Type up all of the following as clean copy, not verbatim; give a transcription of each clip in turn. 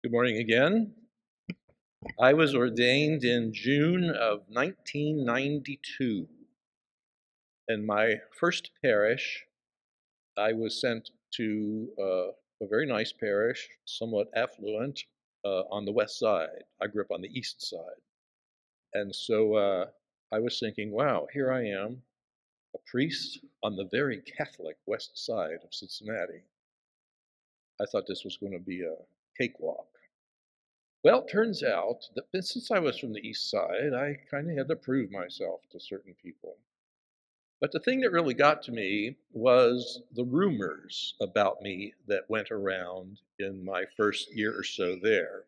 Good morning again. I was ordained in June of 1992. In my first parish, I was sent to a very nice parish, somewhat affluent, on the west side. I grew up on the east side. And so I was thinking, wow, here I am, a priest on the very Catholic west side of Cincinnati. I thought this was going to be a cakewalk. Well, it turns out that since I was from the east side, I kind of had to prove myself to certain people. But the thing that really got to me was the rumors about me that went around in my first year or so there.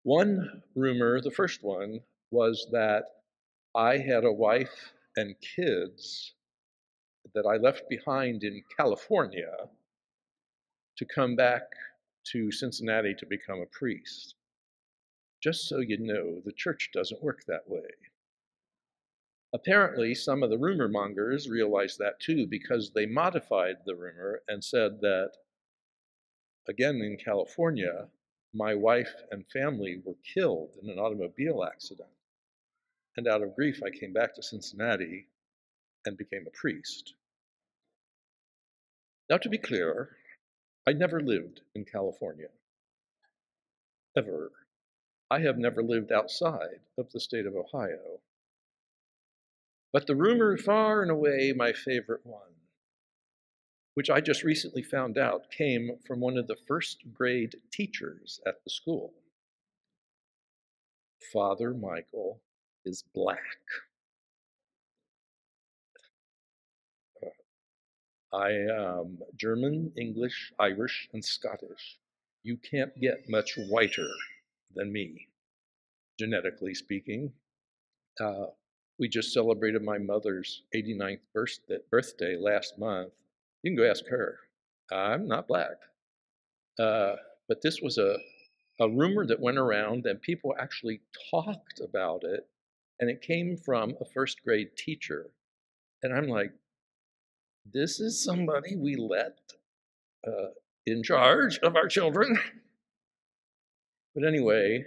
One rumor, the first one, was that I had a wife and kids that I left behind in California to come back to Cincinnati to become a priest. Just so you know, the church doesn't work that way. Apparently, some of the rumor mongers realized that too, because they modified the rumor and said that, again in California, my wife and family were killed in an automobile accident. And out of grief, I came back to Cincinnati and became a priest. Now, to be clear, I never lived in California, ever. I have never lived outside of the state of Ohio. But the rumor, far and away my favorite one, which I just recently found out came from one of the first grade teachers at the school. Father Michael is black. I am German, English, Irish, and Scottish. You can't get much whiter than me, genetically speaking. We just celebrated my mother's 89th birthday last month. You can go ask her. I'm not black. But this was a rumor that went around, and people actually talked about it, and it came from a first grade teacher. And I'm like, this is somebody we let in charge of our children? But anyway,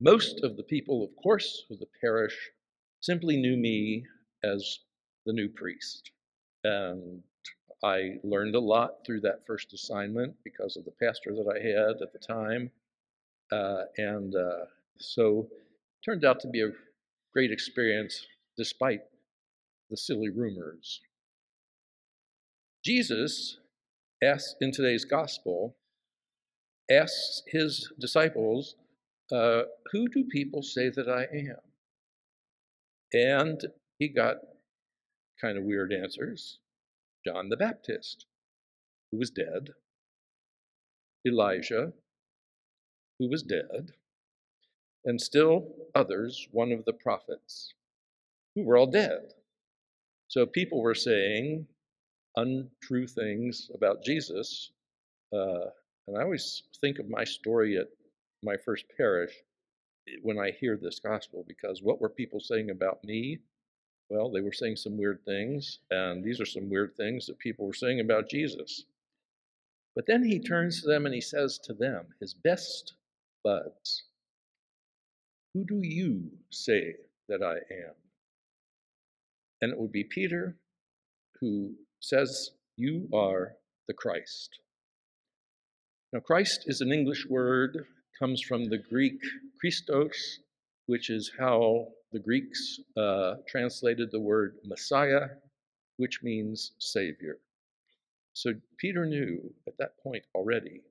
most of the people, of course, of the parish simply knew me as the new priest. And I learned a lot through that first assignment because of the pastor that I had at the time. So it turned out to be a great experience despite the silly rumors. Jesus asks in today's gospel, asks his disciples, who do people say that I am? And he got kind of weird answers. John the Baptist, who was dead. Elijah, who was dead. And still others, one of the prophets, who were all dead. So people were saying untrue things about Jesus. And I always think of my story at my first parish when I hear this gospel, because what were people saying about me? Well, they were saying some weird things, and these are some weird things that people were saying about Jesus. But then he turns to them and he says to them, his best buds, who do you say that I am? And it would be Peter who says, you are the Christ. Now, Christ is an English word, comes from the Greek Christos, which is how the Greeks translated the word Messiah, which means Savior. So Peter knew at that point already,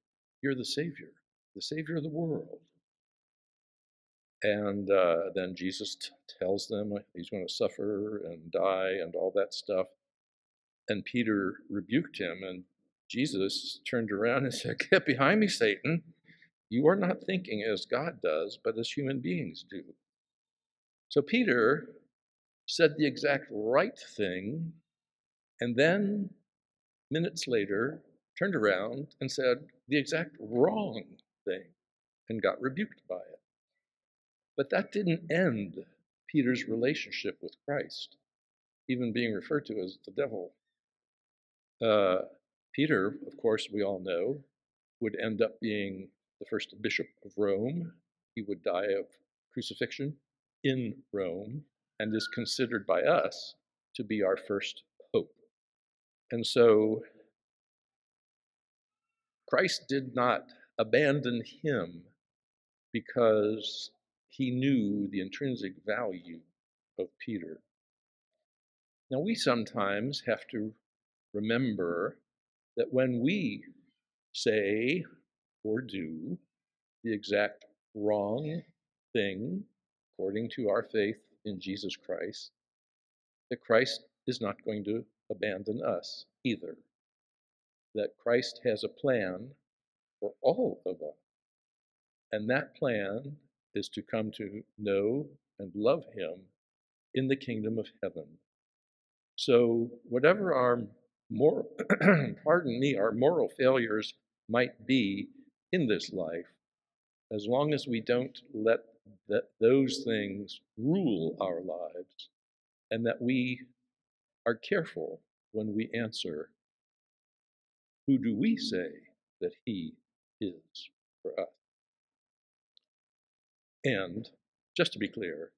you're the Savior of the world. And then Jesus tells them he's going to suffer and die and all that stuff. And Peter rebuked him, and Jesus turned around and said, get behind me, Satan. You are not thinking as God does, but as human beings do. So Peter said the exact right thing, and then minutes later turned around and said the exact wrong thing and got rebuked by it. But that didn't end Peter's relationship with Christ, even being referred to as the devil. Peter, of course, we all know, would end up being the first bishop of Rome. He would die of crucifixion in Rome and is considered by us to be our first hope. And so Christ did not abandon him because he knew the intrinsic value of Peter. Now, we sometimes have to remember that when we say or do the exact wrong thing according to our faith in Jesus Christ, that Christ is not going to abandon us either. That Christ has a plan for all of us. And that plan is to come to know and love him in the kingdom of heaven. So whatever our moral, our moral failures might be in this life, as long as we don't let those things rule our lives, and that we are careful when we answer, who do we say that he is for us? And just to be clear,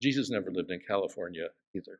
Jesus never lived in California either.